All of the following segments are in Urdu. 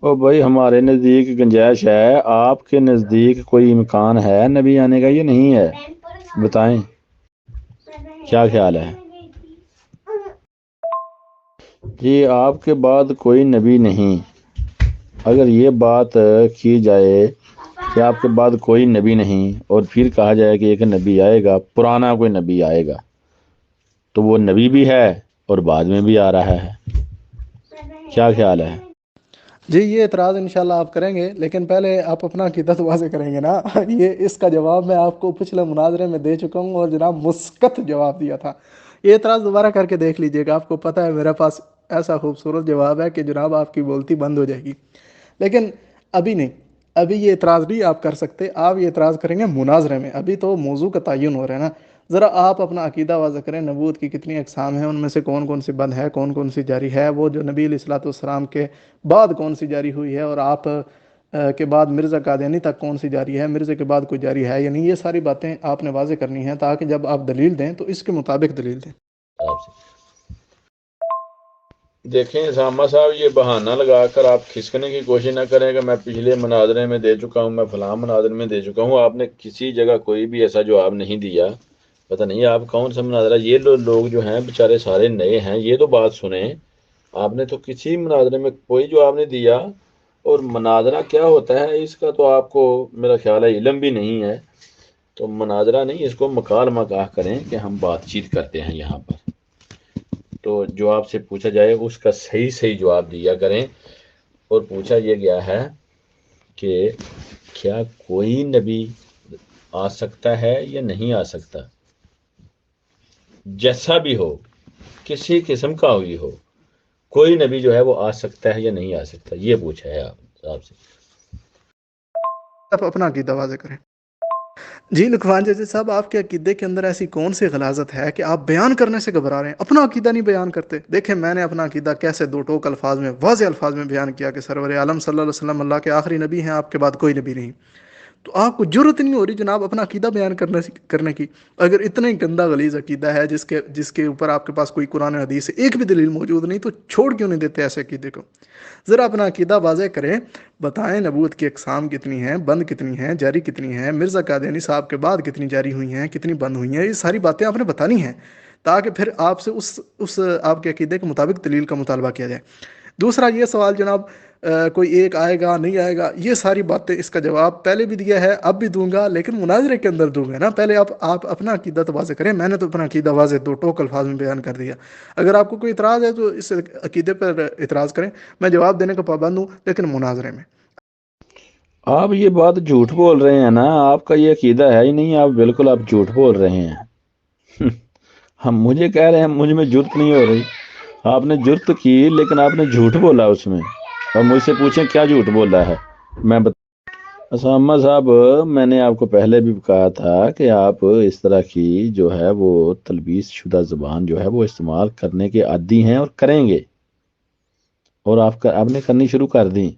او بھائی ہمارے نزدیک گنجائش ہے، آپ کے نزدیک کوئی امکان ہے نبی آنے کا یا نہیں ہے؟ بتائیں کیا خیال ہے؟ جی آپ کے بعد کوئی نبی نہیں، اگر یہ بات کی جائے کہ آپ کے بعد کوئی نبی نہیں اور پھر کہا جائے کہ ایک نبی آئے گا، پرانا کوئی نبی آئے گا، تو وہ نبی بھی ہے اور بعد میں بھی آ رہا ہے، کیا خیال ہے؟ جی یہ اعتراض انشاءاللہ آپ کریں گے، لیکن پہلے آپ اپنا عقیدہ تو واضح کریں گے نا۔ یہ اس کا جواب میں آپ کو پچھلے مناظرے میں دے چکا ہوں اور جناب مثبت جواب دیا تھا۔ یہ اعتراض دوبارہ کر کے دیکھ لیجئے گا، آپ کو پتہ ہے میرے پاس ایسا خوبصورت جواب ہے کہ جناب آپ کی بولتی بند ہو جائے گی، لیکن ابھی نہیں، ابھی یہ اعتراض نہیں آپ کر سکتے، آپ یہ اعتراض کریں گے مناظرے میں، ابھی تو موضوع کا تعین ہو رہا ہے نا۔ ذرا آپ اپنا عقیدہ واضح کریں، نبوت کی کتنی اقسام ہیں، ان میں سے کون کون سی بند ہے، کون کون سی جاری ہے، وہ جو نبی علیہ الصلوۃ والسلام کے بعد کون سی جاری ہوئی ہے، اور آپ کے بعد مرزا قادیانی تک کون سی جاری ہے، مرزا کے بعد کوئی جاری ہے یا نہیں، یہ ساری باتیں آپ نے واضح کرنی ہیں تاکہ جب آپ دلیل دیں تو اس کے مطابق دلیل دیں۔ دیکھیں اسامہ صاحب، یہ بہانہ لگا کر آپ کھسکنے کی کوشش نہ کریں کہ میں پچھلے مناظرے میں دے چکا ہوں، میں فلاں مناظرے میں دے چکا ہوں۔ آپ نے کسی جگہ کوئی بھی ایسا جواب نہیں دیا، پتہ نہیں آپ کون سا مناظرہ، یہ لوگ جو ہیں بیچارے سارے نئے ہیں، یہ تو بات سنیں، آپ نے تو کسی مناظرے میں کوئی جواب نہیں دیا، اور مناظرہ کیا ہوتا ہے اس کا تو آپ کو میرا خیال ہے علم بھی نہیں ہے، تو مناظرہ نہیں، اس کو مکالمہ کہا کریں کہ ہم بات چیت کرتے ہیں یہاں پر، تو جو آپ سے پوچھا جائے اس کا صحیح صحیح جواب دیا کریں۔ اور پوچھا یہ گیا ہے کہ کیا کوئی نبی آ سکتا ہے یا نہیں آ سکتا، جیسا بھی ہو، کسی قسم کا بھی ہو، کوئی نبی جو ہے وہ آ سکتا ہے یا نہیں آ سکتا، یہ پوچھا ہے آپ سے۔ آپ اپنا عقیدہ واضح کریں۔ جی لکھوان جیسے صاحب، آپ کے عقیدے کے اندر ایسی کون سی غلاظت ہے کہ آپ بیان کرنے سے گھبرا رہے ہیں، اپنا عقیدہ نہیں بیان کرتے؟ دیکھیں میں نے اپنا عقیدہ کیسے دو ٹوک الفاظ میں، واضح الفاظ میں بیان کیا کہ سرور عالم صلی اللہ علیہ وسلم اللہ کے آخری نبی ہیں، آپ کے بعد کوئی نبی نہیں۔ تو آپ کو جرت نہیں ہو رہی جناب اپنا عقیدہ بیان کرنے کی؟ اگر اتنا ہی گندا غلیظ عقیدہ ہے جس کے اوپر آپ کے پاس کوئی قرآن حدیث ایک بھی دلیل موجود نہیں، تو چھوڑ کیوں نہیں دیتے ایسے عقیدے کو؟ ذرا اپنا عقیدہ واضح کریں، بتائیں نبوت کی اقسام کتنی ہیں، بند کتنی ہیں، جاری کتنی ہیں، مرزا قادیانی صاحب کے بعد کتنی جاری ہوئی ہیں، کتنی بند ہوئی ہیں، یہ ساری باتیں آپ نے بتانی ہیں تاکہ پھر آپ سے اس آپ کے عقیدے کے مطابق دلیل کا مطالبہ کیا جائے۔ دوسرا یہ سوال جناب، کوئی ایک آئے گا نہیں آئے گا، یہ ساری باتیں اس کا جواب پہلے بھی دیا ہے، اب بھی دوں گا، لیکن مناظرے کے اندر دوں گا نا۔ پہلے آپ اپنا عقیدہ تو واضح کریں، میں نے تو اپنا عقیدہ واضح دو ٹوک الفاظ میں بیان کر دیا۔ اگر آپ کو کوئی اعتراض ہے تو اس عقیدے پر اعتراض کریں، میں جواب دینے کا پابند ہوں، لیکن مناظرے میں۔ آپ یہ بات جھوٹ بول رہے ہیں نا، آپ کا یہ عقیدہ ہے ہی نہیں، آپ بالکل آپ جھوٹ بول رہے ہیں۔ ہم مجھے کہہ رہے ہیں مجھ میں جرت نہیں ہو رہی، آپ نے جرت کی لیکن آپ نے جھوٹ بولا اس میں، اور مجھ سے پوچھیں کیا جھوٹ بولا ہے، میں اسامہ صاحب میں نے آپ کو پہلے بھی کہا تھا کہ آپ اس طرح کی جو ہے وہ تلبیس شدہ زبان جو ہے وہ استعمال کرنے کے عادی ہیں اور کریں گے، اور آپ نے کرنی شروع کر دی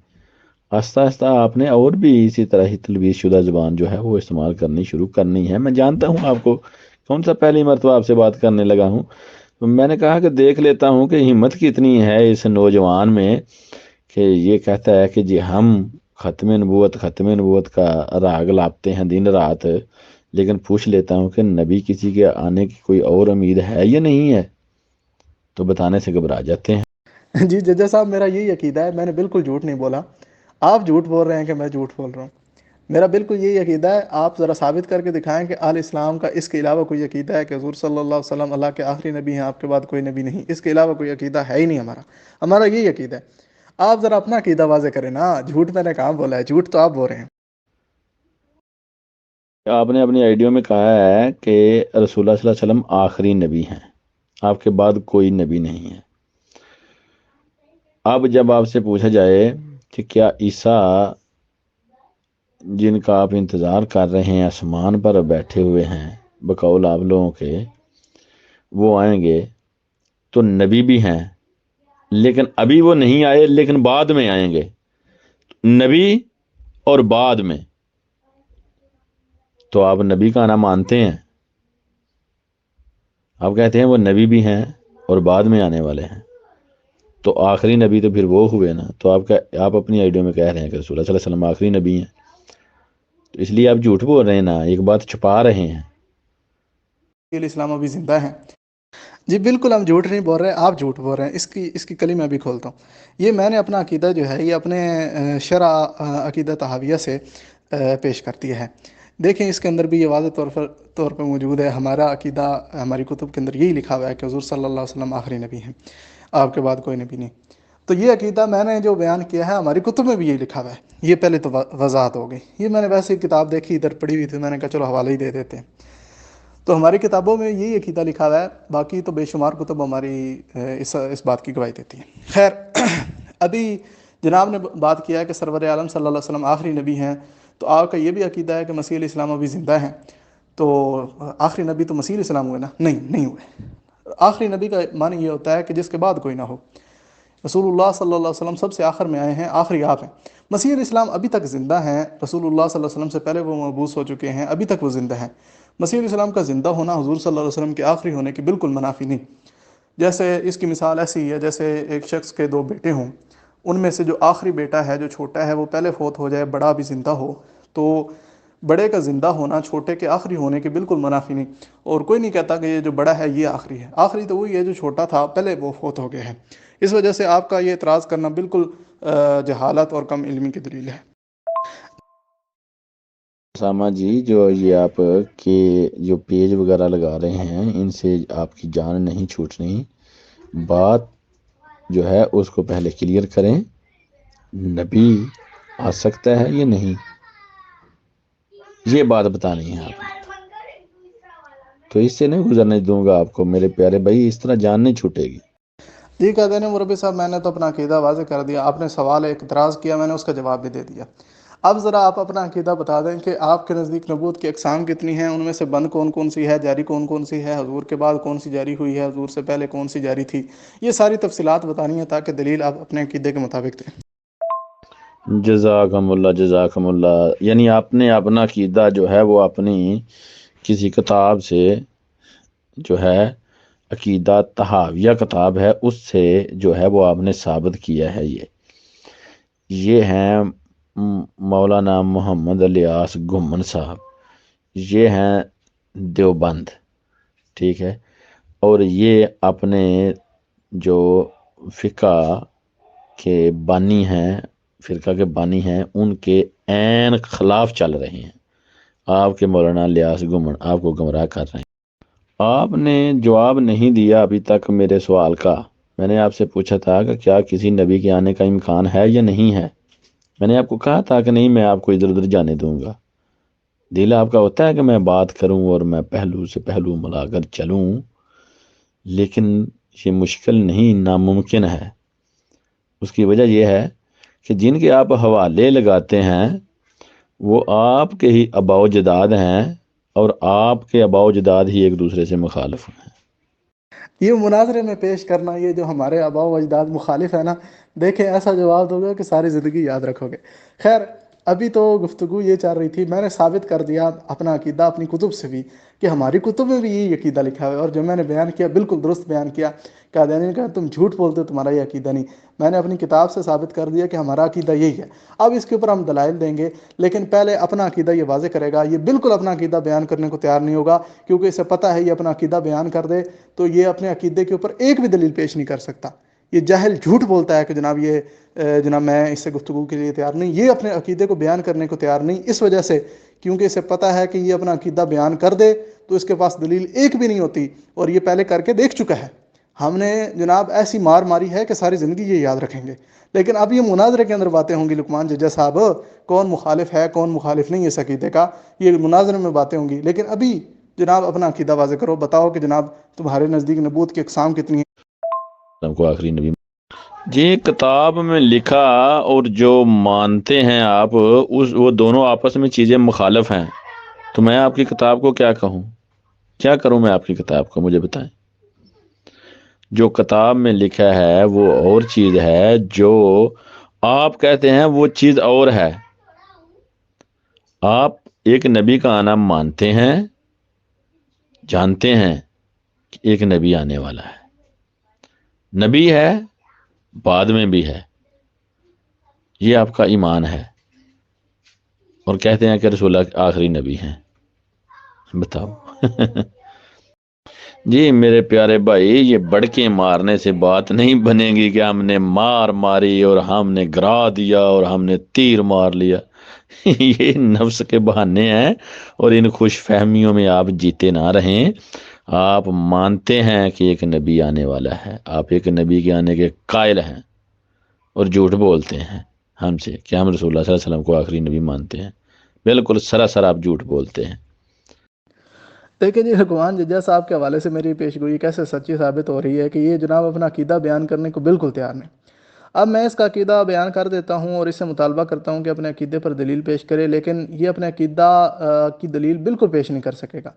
آہستہ آہستہ، آپ نے اور بھی اسی طرح ہی تلبیس شدہ زبان جو ہے وہ استعمال کرنی شروع کرنی ہے۔ میں جانتا ہوں آپ کو، کون سا پہلی مرتبہ آپ سے بات کرنے لگا ہوں، تو میں نے کہا کہ دیکھ لیتا ہوں کہ ہمت کتنی ہے اس نوجوان میں کہ یہ کہتا ہے کہ جی ہم ختم نبوت کا راگ لاپتے ہیں دن رات، لیکن پوچھ لیتا ہوں کہ نبی کسی کے آنے کی کوئی اور امید ہے یا نہیں ہے، تو بتانے سے گھبرا جاتے ہیں۔ جی ججا صاحب، میرا یہی عقیدہ ہے، میں نے بالکل جھوٹ نہیں بولا۔ آپ جھوٹ بول رہے ہیں کہ میں جھوٹ بول رہا ہوں، میرا بالکل یہی عقیدہ ہے۔ آپ ذرا ثابت کر کے دکھائیں کہ اہل اسلام کا اس کے علاوہ کوئی عقیدہ ہے کہ حضور صلی اللہ علیہ وسلم اللہ کے آخری نبی ہیں، آپ کے بعد کوئی نبی نہیں، اس کے علاوہ کوئی عقیدہ ہے ہی نہیں ہمارا یہی عقیدہ ہے۔ آپ ذرا اپنا عقیدہ واضح کریں نا، جھوٹ میں نے کہاں بولا ہے، جھوٹ تو آپ بول رہے ہیں۔ آپ نے اپنی آئیڈیو میں کہا ہے کہ رسول اللہ صلی اللہ علیہ وسلم آخری نبی ہیں، آپ کے بعد کوئی نبی نہیں ہے۔ اب جب آپ سے پوچھا جائے کہ کیا عیسیٰ جن کا آپ انتظار کر رہے ہیں آسمان پر بیٹھے ہوئے ہیں بقول آپ لوگوں کے، وہ آئیں گے، تو نبی بھی ہیں لیکن ابھی وہ نہیں آئے، لیکن بعد میں آئیں گے، نبی اور بعد میں، تو آپ نبی کا نام مانتے ہیں؟ آپ کہتے ہیں وہ نبی بھی ہیں اور بعد میں آنے والے ہیں، تو آخری نبی تو پھر وہ ہوئے نا. تو آپ اپنی آئیڈیو میں کہہ رہے ہیں کہ رسول اللہ صلی اللہ علیہ وسلم آخری نبی ہیں, تو اس لیے آپ جھوٹ بول رہے ہیں نا, ایک بات چھپا رہے ہیں. اسلام ابھی زندہ ہیں. جی بالکل ہم جھوٹ نہیں بول رہے, آپ جھوٹ بول رہے ہیں. اس کی کلی میں بھی کھولتا ہوں. یہ میں نے اپنا عقیدہ جو ہے یہ اپنے شرع عقیدہ طحاویہ سے پیش کرتی ہے. دیکھیں اس کے اندر بھی یہ واضح طور پر موجود ہے. ہمارا عقیدہ ہماری کتب کے اندر یہی لکھا ہوا ہے کہ حضور صلی اللہ علیہ وسلم آخری نبی ہیں, آپ کے بعد کوئی نبی نہیں. تو یہ عقیدہ میں نے جو بیان کیا ہے ہماری کتب میں بھی یہی لکھا ہوا ہے. یہ پہلے تو وضاحت ہو گئی. یہ میں نے ویسے ہی کتاب دیکھی, ادھر پڑھی ہوئی تھی, میں نے کہا چلو حوالہ ہی دے دیتے ہیں. تو ہماری کتابوں میں یہی عقیدہ لکھا ہوا ہے, باقی تو بے شمار کتب ہماری اس بات کی گواہی دیتی ہیں. خیر, ابھی جناب نے بات کیا ہے کہ سرور عالم صلی اللہ علیہ وسلم آخری نبی ہیں, تو آپ کا یہ بھی عقیدہ ہے کہ مسیح علیہ السلام ابھی زندہ ہیں. تو آخری نبی تو مسیح علیہ السلام ہوئے نا؟ نہیں ہوئے. آخری نبی کا معنی یہ ہوتا ہے کہ جس کے بعد کوئی نہ ہو. رسول اللہ صلی اللہ علیہ وسلم سب سے آخر میں آئے ہیں, آخری آپ ہیں. مسیح علیہ السلام ابھی تک زندہ ہیں. رسول اللہ صلی اللہ علیہ وسلم سے پہلے وہ مبعوث ہو چکے ہیں, ابھی تک وہ زندہ ہیں. مسیح علیہ السلام کا زندہ ہونا حضور صلی اللہ علیہ وسلم کے آخری ہونے کی بالکل منافی نہیں. جیسے اس کی مثال ایسی ہے جیسے ایک شخص کے دو بیٹے ہوں, ان میں سے جو آخری بیٹا ہے جو چھوٹا ہے وہ پہلے فوت ہو جائے, بڑا بھی زندہ ہو, تو بڑے کا زندہ ہونا چھوٹے کے آخری ہونے کے بالکل منافی نہیں. اور کوئی نہیں کہتا کہ یہ جو بڑا ہے یہ آخری ہے. آخری تو وہی ہے جو چھوٹا تھا پہلے وہ فوت ہو گیا ہے. اس وجہ سے آپ کا یہ اعتراض کرنا بالکل جہالت اور کم علمی کی دلیل ہے. اسامہ جی, جو یہ آپ کے جو پیج وغیرہ لگا رہے ہیں ان سے آپ کی جان نہیں چھوٹ رہی. بات جو ہے اس کو پہلے کلیئر کریں, نبی آ سکتا ہے یا نہیں, یہ بات بتانی ہے آپ نے. تو اس سے نہیں گزرنے دوں گا آپ کو میرے پیارے بھائی, اس طرح جان نہیں چھوٹے گی. جی کہتے ہیں مربی صاحب, میں نے تو اپنا عقیدہ واضح کر دیا. آپ نے سوال ایک اعتراض کیا, میں نے اس کا جواب بھی دے دیا. اب ذرا آپ اپنا عقیدہ بتا دیں کہ آپ کے نزدیک نبوت کی اقسام کتنی ہیں, ان میں سے بند کون کون سی ہے, جاری کون کون سی ہے, حضور کے بعد کون سی جاری ہوئی ہے, حضور سے پہلے کون سی جاری تھی. یہ ساری تفصیلات بتانی ہے تاکہ دلیل آپ اپنے عقیدے کے مطابق دیں. جزاکم اللہ جزاکم اللہ. یعنی آپ نے اپنا عقیدہ جو ہے وہ اپنی کسی کتاب سے جو ہے عقیدہ طحاویہ کتاب ہے اس سے جو ہے وہ آپ نے ثابت کیا ہے. یہ ہیں مولانا محمد الیاس گھمن صاحب, یہ ہیں دیوبند, ٹھیک ہے. اور یہ اپنے جو فقہ کے بانی ہیں, فرقہ کے بانی ہیں, ان کے عین خلاف چل رہے ہیں. آپ کے مولانا الیاس گھمن آپ کو گمراہ کر رہے ہیں. آپ نے جواب نہیں دیا ابھی تک میرے سوال کا. میں نے آپ سے پوچھا تھا کہ کیا کسی نبی کے آنے کا امکان ہے یا نہیں ہے. میں نے آپ کو کہا تھا کہ نہیں, میں آپ کو ادھر ادھر جانے دوں گا. دل آپ کا ہوتا ہے کہ میں بات کروں اور میں پہلو سے پہلو ملا کر چلوں, لیکن یہ مشکل نہیں, ناممکن ہے. اس کی وجہ یہ ہے کہ جن کے آپ حوالے لگاتے ہیں وہ آپ کے ہی آباء و اجداد ہیں, اور آپ کے آباء و اجداد ہی ایک دوسرے سے مخالف ہیں. یہ مناظرے میں پیش کرنا, یہ جو ہمارے آباء و اجداد مخالف ہے نا, دیکھیں ایسا جواب دو گے کہ ساری زندگی یاد رکھو گے. خیر, ابھی تو گفتگو یہ چل رہی تھی, میں نے ثابت کر دیا اپنا عقیدہ اپنی کتب سے بھی کہ ہماری کتب میں بھی یہی عقیدہ لکھا ہوا ہے. اور جو میں نے بیان کیا بالکل درست بیان کیا. قادیانی نے کہا تم جھوٹ بولتے ہو, تمہارا یہ عقیدہ نہیں. میں نے اپنی کتاب سے ثابت کر دیا کہ ہمارا عقیدہ یہی ہے. اب اس کے اوپر ہم دلائل دیں گے, لیکن پہلے اپنا عقیدہ یہ واضح کرے گا. یہ بالکل اپنا عقیدہ بیان کرنے کو تیار نہیں ہوگا, کیونکہ اسے پتہ ہے یہ اپنا عقیدہ بیان کر دے تو یہ اپنے عقیدے کے اوپر ایک بھی دلیل پیش نہیں کر سکتا. یہ جاہل جھوٹ بولتا ہے کہ جناب میں اس سے گفتگو کے لیے تیار نہیں. یہ اپنے عقیدے کو بیان کرنے کو تیار نہیں, اس وجہ سے کیونکہ اسے پتہ ہے کہ یہ اپنا عقیدہ بیان کر دے تو اس کے پاس دلیل ایک بھی نہیں ہوتی, اور یہ پہلے کر کے دیکھ چکا ہے. ہم نے جناب ایسی مار ماری ہے کہ ساری زندگی یہ یاد رکھیں گے. لیکن اب یہ مناظرے کے اندر باتیں ہوں گی لقمان ججا صاحب, کون مخالف ہے کون مخالف نہیں اس عقیدے کا, یہ مناظرے میں باتیں ہوں گی. لیکن ابھی جناب اپنا عقیدہ واضح کرو, بتاؤ کہ جناب تمہارے نزدیک نبوت کی اقسام کتنی ہم کو آخری نبی جی کتاب میں لکھا اور جو مانتے ہیں آپ وہ دونوں آپس میں چیزیں مخالف ہیں. تو میں آپ کی کتاب کو کیا کہوں, کیا کروں میں آپ کی کتاب کو, مجھے بتائیں. جو کتاب میں لکھا ہے وہ اور چیز ہے, جو آپ کہتے ہیں وہ چیز اور ہے. آپ ایک نبی کا آنا مانتے ہیں, جانتے ہیں کہ ایک نبی آنے والا ہے, نبی ہے بعد میں بھی ہے، یہ آپ کا ایمان ہے، اور کہتے ہیں کہ رسول اللہ آخری نبی ہیں۔ بتاؤ۔ جی میرے پیارے بھائی، یہ بڑکے مارنے سے بات نہیں بنے گی کہ ہم نے مار ماری اور ہم نے گرا دیا اور ہم نے تیر مار لیا۔ یہ نفس کے بہانے ہیں، اور ان خوش فہمیوں میں آپ جیتے نہ رہیں۔ آپ مانتے ہیں کہ ایک نبی آنے والا ہے، آپ ایک نبی کے آنے کے قائل ہیں، اور جھوٹ بولتے ہیں ہم سے کہ ہم رسول اللہ صلی اللہ علیہ وسلم کو آخری نبی مانتے ہیں۔ بالکل سراسر آپ جھوٹ بولتے ہیں۔ دیکھیں جی، حکمان ججا صاحب کے حوالے سے میری پیشگوئی کیسے سچی ثابت ہو رہی ہے کہ یہ جناب اپنا عقیدہ بیان کرنے کو بالکل تیار نہیں۔ اب میں اس کا عقیدہ بیان کر دیتا ہوں اور اس سے مطالبہ کرتا ہوں کہ اپنے عقیدے پر دلیل پیش کرے، لیکن یہ اپنے عقیدہ کی دلیل بالکل پیش نہیں کر سکے گا۔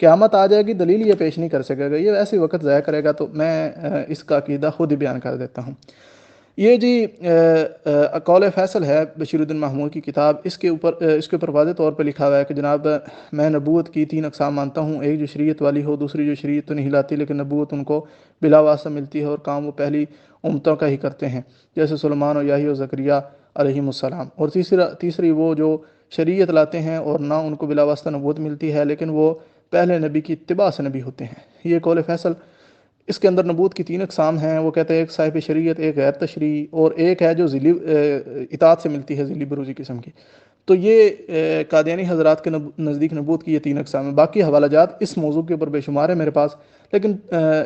قیامت آ جائے گی، دلیل یہ پیش نہیں کر سکے گا، یہ ایسے وقت ضائع کرے گا۔ تو میں اس کا عقیدہ خود ہی بیان کر دیتا ہوں۔ یہ جی قول فیصل ہے بشیر الدین محمود کی کتاب، اس کے اوپر واضح طور پہ لکھا ہوا ہے کہ جناب میں نبوت کی 3 اقسام مانتا ہوں، ایک جو شریعت والی ہو، دوسری جو شریعت تو نہیں لاتی لیکن نبوت ان کو بلا واسطہ ملتی ہے اور کام وہ پہلی امتوں کا ہی کرتے ہیں، جیسے سلیمان و یاحییٰ و زکریا علیہم السلام، اور تیسری وہ جو شریعت لاتے ہیں اور نہ ان کو بلا واسطہ نبوت ملتی ہے لیکن وہ پہلے نبی کی اتباع سے نبی ہوتے ہیں۔ یہ قول فیصل، اس کے اندر نبوت کی 3 اقسام ہیں۔ وہ کہتے ہیں ایک صاحب شریعت، ایک غیر تشریعی، اور ایک ہے جو ذیلی اطاعت سے ملتی ہے، ذیلی بروزی قسم کی۔ تو یہ قادیانی حضرات کے نزدیک نبوت کی یہ 3 اقسام ہیں۔ باقی حوالہ جات اس موضوع کے اوپر بے شمار ہے میرے پاس، لیکن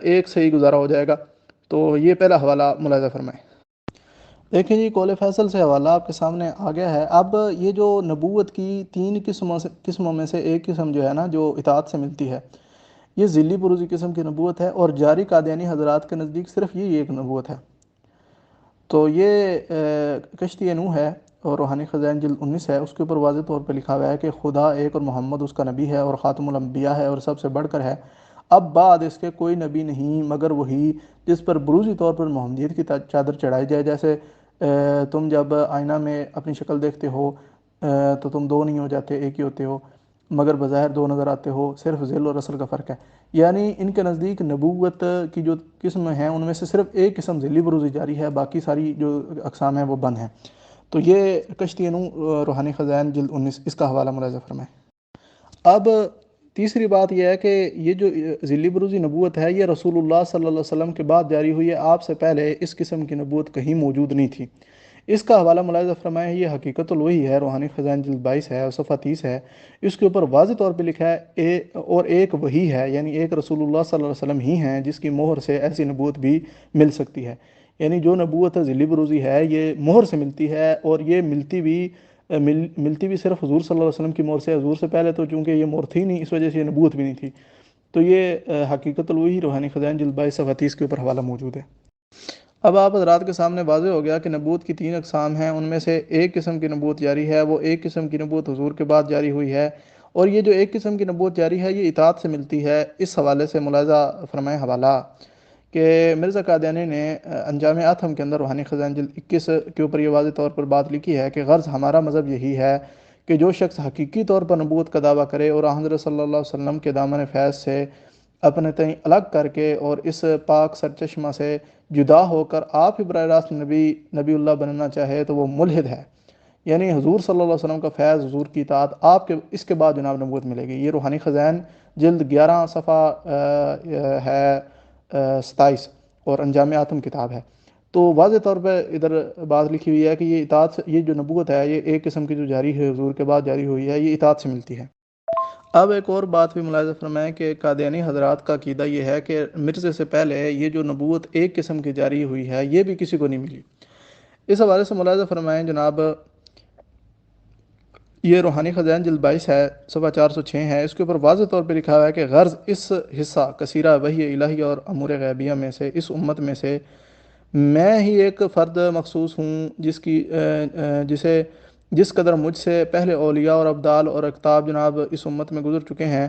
ایک سے ہی گزارا ہو جائے گا۔ تو یہ پہلا حوالہ ملاحظہ فرمائیں۔ دیکھیں جی، قول فیصل سے حوالہ آپ کے سامنے آ گیا ہے۔ اب یہ جو نبوت کی 3 قسموں میں سے ایک قسم جو ہے نا، جو اطاعت سے ملتی ہے، یہ ذیلی بروزی قسم کی نبوت ہے، اور جاری قادیانی حضرات کے نزدیک صرف یہ ایک نبوت ہے۔ تو یہ کشتی نوح ہے اور روحانی خزائن جلد 19 ہے، اس کے اوپر واضح طور پہ لکھا ہوا ہے کہ خدا ایک اور محمد اس کا نبی ہے اور خاتم الانبیاء ہے اور سب سے بڑھ کر ہے۔ اب بعد اس کے کوئی نبی نہیں مگر وہی جس پر بروزی طور پر محمدیت کی چادر چڑھائی جائے۔ جیسے تم جب آئینہ میں اپنی شکل دیکھتے ہو تو تم 2 نہیں ہو جاتے، ایک ہی ہوتے ہو، مگر بظاہر 2 نظر آتے ہو، صرف ذیل اور اصل کا فرق ہے۔ یعنی ان کے نزدیک نبوت کی جو قسم ہیں ان میں سے صرف ایک قسم ذیلی بروزی جاری ہے، باقی ساری جو اقسام ہیں وہ بند ہیں۔ تو یہ کشتی نوح روحانی خزائن جلد 19، اس کا حوالہ ملاحظہ فرمائیں۔ اب تیسری بات یہ ہے کہ یہ جو ذیلی بروزی نبوت ہے یہ رسول اللہ صلی اللہ علیہ وسلم کے بعد جاری ہوئی ہے، آپ سے پہلے اس قسم کی نبوت کہیں موجود نہیں تھی۔ اس کا حوالہ ملاحظہ فرمائیں۔ یہ حقیقت الوحی ہے، روحانی خزائن جلد 22 ہے اور صفحہ 30 ہے۔ اس کے اوپر واضح طور پہ لکھا ہے اور ایک وہی ہے، یعنی ایک رسول اللہ صلی اللہ علیہ وسلم ہی ہیں جس کی مہر سے ایسی نبوت بھی مل سکتی ہے۔ یعنی جو نبوت ذیلی بروزی ہے یہ مہر سے ملتی ہے، اور یہ ملتی بھی صرف حضور صلی اللہ علیہ وسلم کی مہر سے۔ حضور سے پہلے تو چونکہ یہ مہر تھی نہیں، اس وجہ سے یہ نبوت بھی نہیں تھی۔ تو یہ حقیقت الوحی روحانی خزائن جلد 22 صفحہ 30 کے اوپر حوالہ موجود ہے۔ اب آپ حضرات کے سامنے واضح ہو گیا کہ نبوت کی 3 اقسام ہیں، ان میں سے ایک قسم کی نبوت جاری ہے، وہ ایک قسم کی نبوت حضور کے بعد جاری ہوئی ہے، اور یہ جو ایک قسم کی نبوت جاری ہے یہ اطاعت سے ملتی ہے۔ اس حوالے سے ملاحظہ فرمائیں حوالہ کہ مرزا قادیانی نے انجام آتم کے اندر روحانی خزائن جلد 21 کے اوپر یہ واضح طور پر بات لکھی ہے کہ غرض ہمارا مذہب یہی ہے کہ جو شخص حقیقی طور پر نبوت کا دعویٰ کرے اور حضرت صلی اللہ علیہ وسلم کے دامن فیض سے اپنے تئیں الگ کر کے اور اس پاک سرچشمہ سے جدا ہو کر آپ ہی براہ راست نبی اللہ بننا چاہے تو وہ ملحد ہے۔ یعنی حضور صلی اللہ علیہ وسلم کا فیض، حضور کی اطاعت، آپ کے اس کے بعد جناب نبوت ملے گی۔ یہ روحانی خزائن جلد 11 صفحہ ہے 27 اور انجام آتم کتاب ہے۔ تو واضح طور پہ ادھر بات لکھی ہوئی ہے کہ یہ اطاعت، یہ جو نبوت ہے یہ ایک قسم کی جو جاری ہے حضور کے بعد جاری ہوئی ہے، یہ اطاعت سے ملتی ہے۔ اب ایک اور بات بھی ملاحظہ فرمائیں کہ قادیانی حضرات کا عقیدہ یہ ہے کہ مرزے سے پہلے یہ جو نبوت ایک قسم کی جاری ہوئی ہے یہ بھی کسی کو نہیں ملی۔ اس حوالے سے ملاحظہ فرمائیں جناب، یہ روحانی خزائن جلد 22 ہے، صفحہ 406 ہے، اس کے اوپر واضح طور پہ لکھا ہوا ہے کہ غرض اس حصہ کثیرہ وحی الہی اور امور غیبیہ میں سے اس امت میں سے میں ہی ایک فرد مخصوص ہوں جس قدر مجھ سے پہلے اولیاء اور ابدال اور اقطاب جناب اس امت میں گزر چکے ہیں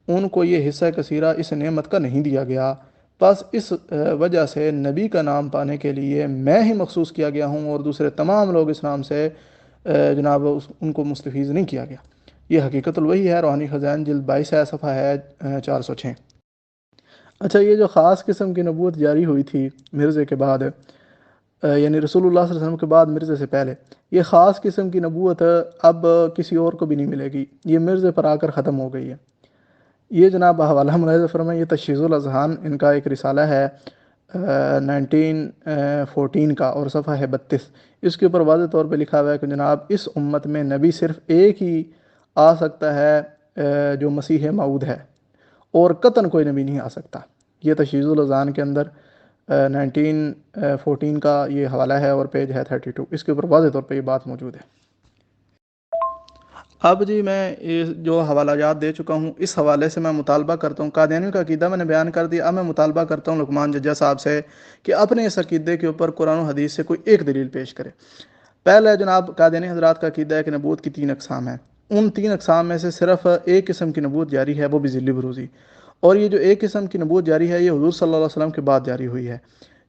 ان کو یہ حصہ کثیرہ اس نعمت کا نہیں دیا گیا، بس اس وجہ سے نبی کا نام پانے کے لیے میں ہی مخصوص کیا گیا ہوں اور دوسرے تمام لوگ اس نام سے جناب ان کو مستفیض نہیں کیا گیا۔ یہ حقیقت الوحی ہے، روحانی خزائن جلد 22 ہے، صفحہ ہے 406۔ اچھا، یہ جو خاص قسم کی نبوت جاری ہوئی تھی مرزے کے بعد، یعنی رسول اللہ صلی اللہ علیہ وسلم کے بعد مرزے سے پہلے، یہ خاص قسم کی نبوت اب کسی اور کو بھی نہیں ملے گی، یہ مرزے پر آ کر ختم ہو گئی ہے۔ یہ جناب حوالہ ملاحظہ فرمائیں، یہ تشخیص الاذہان ان کا ایک رسالہ ہے 1914 کا، اور صفحہ ہے 32۔ اس کے اوپر واضح طور پہ لکھا ہوا ہے کہ جناب اس امت میں نبی صرف ایک ہی آ سکتا ہے جو مسیح موعود ہے، اور قطعاً کوئی نبی نہیں آ سکتا۔ یہ تشخیص الاذہان کے اندر 1914 کا یہ حوالہ ہے، اور پیج ہے 32۔ اس کے اوپر واضح طور پہ یہ بات موجود ہے۔ اب جی میں یہ جو حوالہ جات دے چکا ہوں، اس حوالے سے میں مطالبہ کرتا ہوں، قادیانیوں کا عقیدہ میں نے بیان کر دیا، اب میں مطالبہ کرتا ہوں لقمان ججا صاحب سے کہ اپنے اس عقیدے کے اوپر قرآن و حدیث سے کوئی ایک دلیل پیش کرے۔ پہلے جناب قادیانی حضرات کا عقیدہ ہے کہ نبوت کی 3 اقسام ہیں، ان 3 اقسام میں سے صرف ایک قسم کی نبوت جاری ہے، وہ بھی ذلی بروزی، اور یہ جو ایک قسم کی نبوت جاری ہے یہ حضور صلی اللہ علیہ وسلم کے بعد جاری ہوئی ہے۔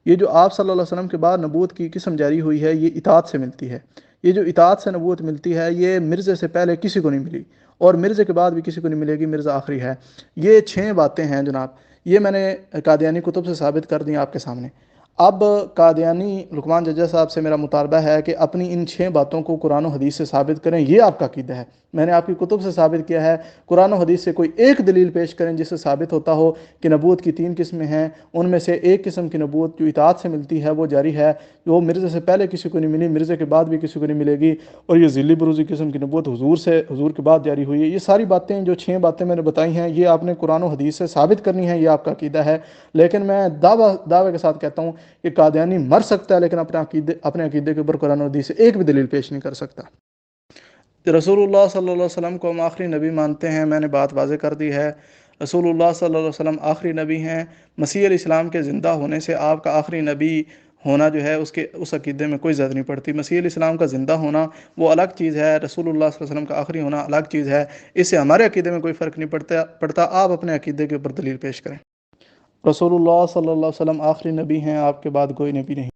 یہ جو آپ صلی اللہ علیہ وسلم کے بعد نبوت کی قسم جاری ہوئی ہے یہ اطاعت سے ملتی ہے۔ یہ جو اطاعت سے نبوت ملتی ہے یہ مرزے سے پہلے کسی کو نہیں ملی، اور مرزے کے بعد بھی کسی کو نہیں ملے گی، مرزا آخری ہے۔ یہ 6 باتیں ہیں جناب، یہ میں نے قادیانی کتب سے ثابت کر دیں آپ کے سامنے۔ اب قادیانی لقمان ججا صاحب سے میرا مطالبہ ہے کہ اپنی ان 6 باتوں کو قرآن و حدیث سے ثابت کریں، یہ آپ کا عقیدہ ہے، میں نے آپ کی کتب سے ثابت کیا ہے، قرآن و حدیث سے کوئی ایک دلیل پیش کریں جس سے ثابت ہوتا ہو کہ نبوت کی 3 قسمیں ہیں، ان میں سے ایک قسم کی نبوت جو اطاعت سے ملتی ہے وہ جاری ہے، وہ مرزے سے پہلے کسی کو نہیں ملی، مرزے کے بعد بھی کسی کو نہیں ملے گی، اور یہ ذلی بروزی قسم کی نبوت حضور کے بعد جاری ہوئی ہے۔ یہ ساری باتیں جو 6 باتیں میں نے بتائی ہیں یہ آپ نے قرآن و حدیث سے ثابت کرنی ہے، یہ آپ کا عقیدہ ہے۔ لیکن میں دعوے کے ساتھ کہتا ہوں کہ قادیانی مر سکتا ہے لیکن اپنے عقیدے کے اوپر قرآن و حدیث سے ایک بھی دلیل پیش نہیں کر سکتا۔ رسول اللہ صلی اللہ علیہ وسلم کو ہم آخری نبی مانتے ہیں، میں نے بات واضح کر دی ہے۔ رسول اللہ صلی اللہ علیہ وسلم آخری نبی ہیں، مسیح علیہ السلام کے زندہ ہونے سے آپ کا آخری نبی ہونا جو ہے اس عقیدے میں کوئی زد نہیں پڑتی۔ مسیح علیہ السلام کا زندہ ہونا وہ الگ چیز ہے، رسول اللہ صلی اللہ علیہ وسلم کا آخری ہونا الگ چیز ہے، اس سے ہمارے عقیدے میں کوئی فرق نہیں پڑتا۔ آپ اپنے عقیدے کے اوپر دلیل پیش کریں۔ رسول اللہ صلی اللہ علیہ وسلم آخری نبی ہیں، آپ کے بعد کوئی نبی نہیں۔